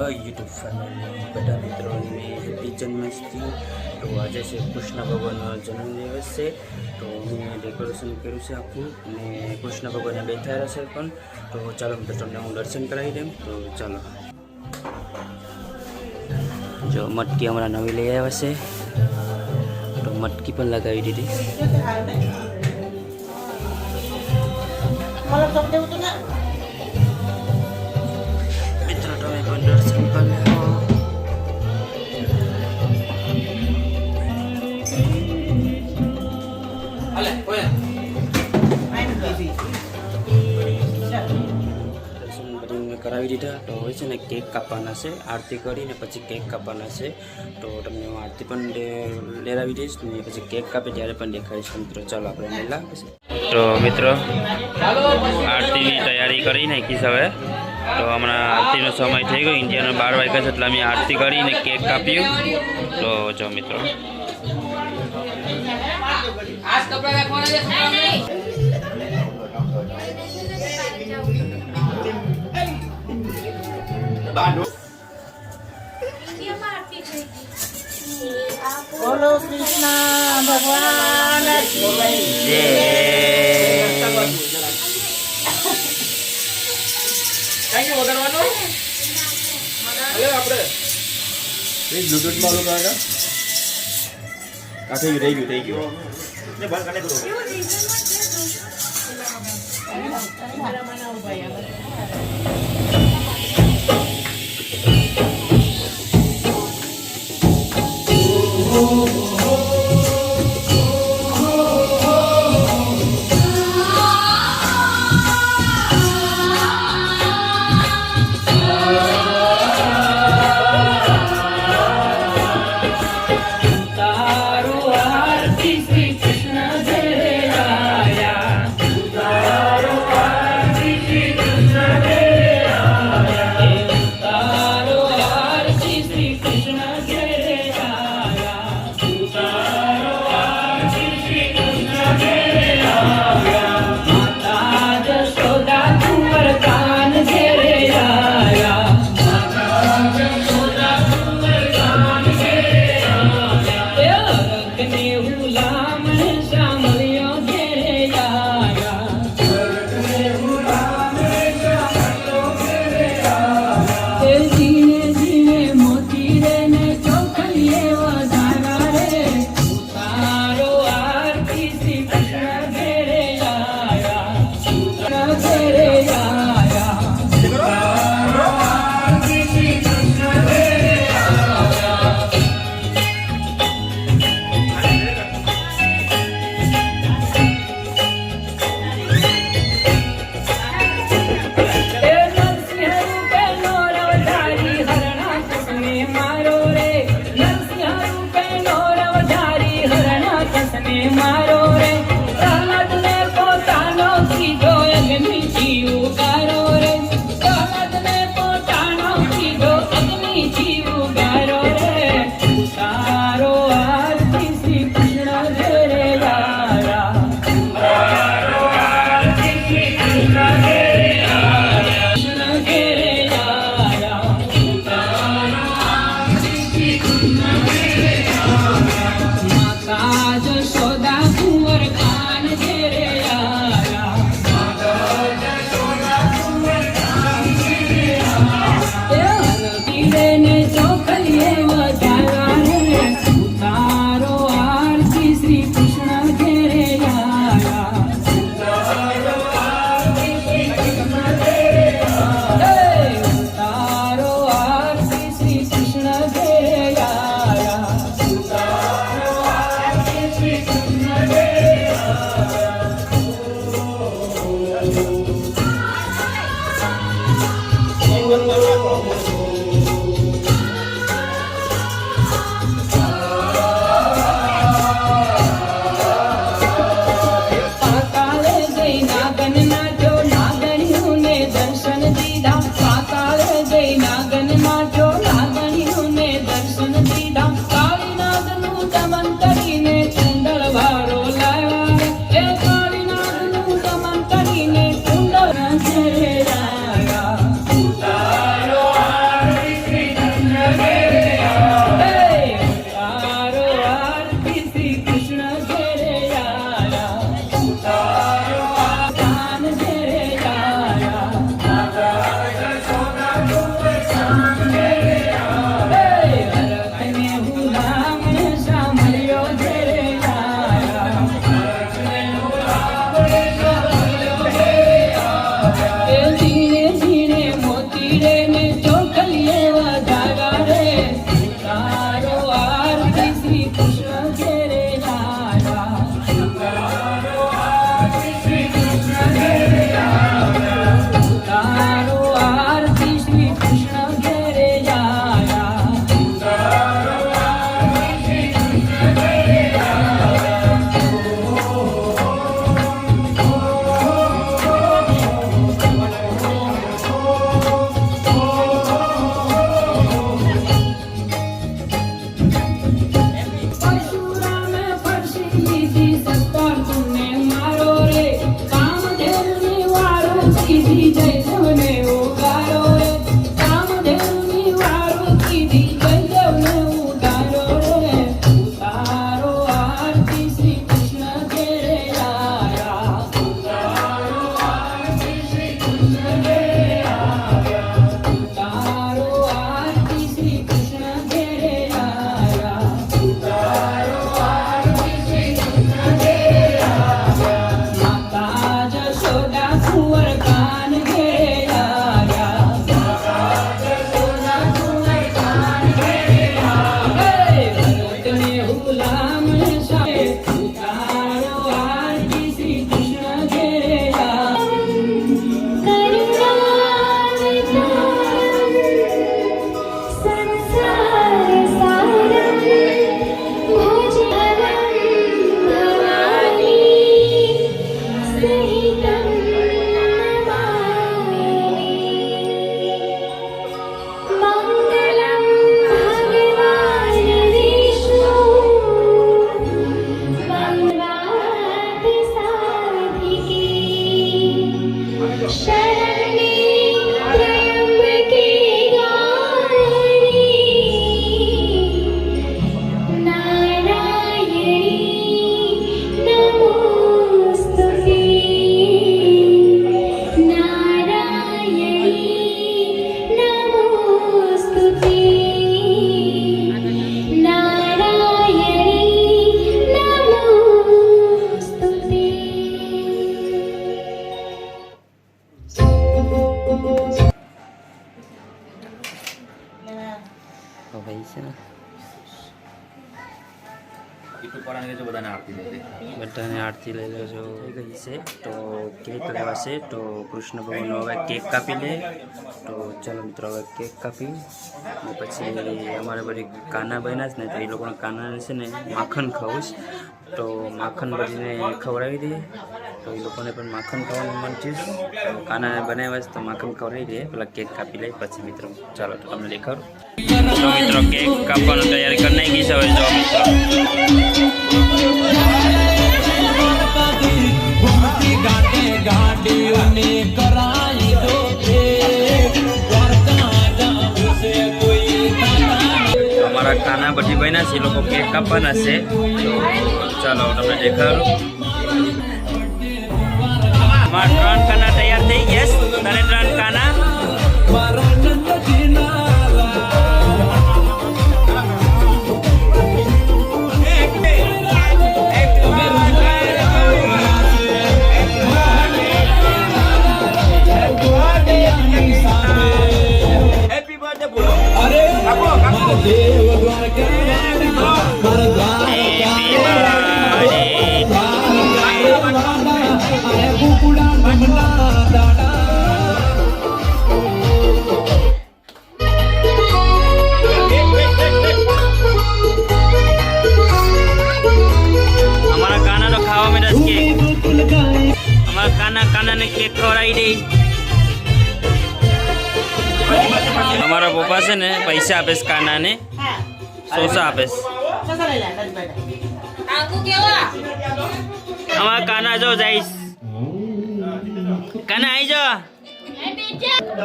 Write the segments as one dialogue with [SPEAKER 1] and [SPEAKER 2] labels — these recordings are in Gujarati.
[SPEAKER 1] હેલો યુટ્યુબ ફેમિલી બધા મિત્રોને હેપી જન્માષ્ટમી। તો આજે છે કૃષ્ણ ભગવાનનો જન્મદિવસ છે, તો મેં ડેકોરેશન કર્યું છે આખું અને કૃષ્ણ ભગવાનને બેઠા રહેશે પણ। તો ચાલો મિત્રો તમને હું દર્શન કરાવી દઉં। તો ચાલો, જો મટકી હમણાં નવી લઈ આવ્યા છે, તો મટકી પણ લગાવી દીધી। મિત્રો તમે પણ દર્શન કરી લો। કરાવી દીધા। તો હવે છે ને કેક કાપવાના છે, આરતી કરીને પછી કેક કાપવાના છે। તો તમને હું આરતી પણ લેરાવી દઈશ ને પછી કેક કાપે ત્યારે પણ દેખાડીશ। મિત્રો ચાલો આપણે મેલા। તો મિત્રો આરતીની તૈયારી કરી નાખી છે હવે। તો હમણાં આરતીનો સમય થઈ ગયો, ઇન્ડિયાનો 12 વાગ્યા છે, એટલે અમે આરતી કરીને કેક કાપ્યું। તો જો મિત્રો
[SPEAKER 2] બોલો કૃષ્ણ ભગવાન
[SPEAKER 1] જય।
[SPEAKER 3] બ્લુટૂથ માં ઓલું કાકા કાઠે રહી ગયું ને બંધ કાને કરો।
[SPEAKER 2] કરીને ચંદળ વાળો
[SPEAKER 1] બધાને આરતી લઈ લેજો થઈ ગઈ છે તો કેક લેવાશે તો કૃષ્ણ ભગવાનનો હવે કેક કાપી લે તો ચાલો મિત્રો હવે કેક કાપી ને પછી અમારે બધી કાના બન્યા છે ને તો એ લોકોના કાનાને છે ને માખણ ખાવું છે તો માખણ બધીને ખવડાવી દઈએ તો એ લોકોને પણ માખણ ખાવાનું મન છે તો કાનાને બનાવ્યા છે તો માખણ ખવડાવી દઈએ પેલા કેક કાપી લઈએ પછી મિત્રો ચાલો તો તમને દેખાડું તો મિત્રો કેક કાપવાનું તૈયારી કરી નાખી છે હવે જો મિત્રો અમારા કાના બધી બન્યા છે એ લોકો કેક કાપવાના છે તો ચાલો તમને દેખાડું અમારા 3 કાના તૈયાર થઈ ગયા છે તારે 3 કાના કાનાને કેક ખવડાવી દે અમારા પપ્પા છે ને પૈસા આપે છે કાનાને સોસા આપે છે અમારા કાના જો જઈશ કાના આવી જાઓ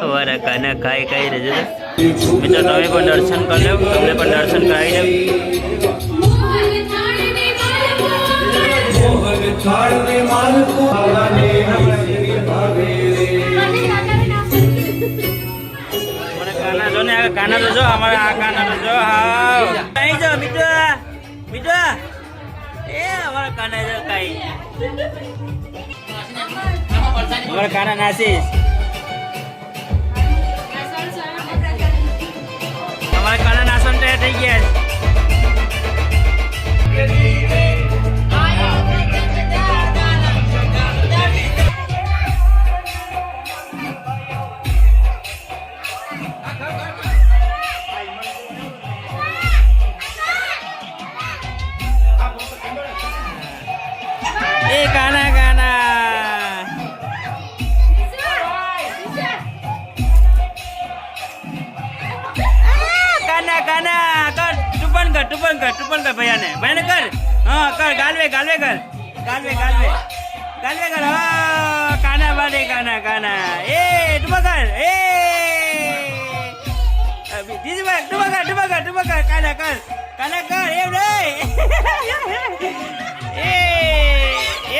[SPEAKER 1] અમારા કાના ખાઈ ખાઈ રહેજો મિત્રો તમે પણ દર્શન કરી લો તમને પણ દર્શન કરાવી દઉં કાના જો ને કાના તો જો અમારા આ કાના તો જો હા અહીં જો મીઠા મીઠા એ અમારા કાના જો કઈ અમારા કાના નાસી અમારા કાના નાસન તૈયાર થઈ ગયા કાના કાના કાના કાના કર ટુપન કર ભૈયાને કર હા કર ગાલવે કર ગાલવે કર હા કાના બાડે કાના એ ટુપા કર એ દીદી ટુપા કર કાના કર એમ રે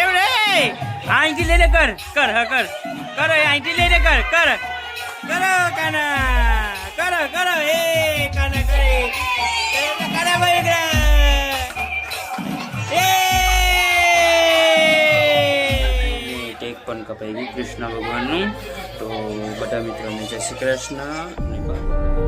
[SPEAKER 1] એમ રે અહીંથી લઈને કર અહીંથી લઈને કર કરો કાના કરો એ કાના કરે કાના ભાઈ એ કેક પણ કપાઈ ગઈ કૃષ્ણ ભગવાનનું તો બધા મિત્રોને જય શ્રી કૃષ્ણ.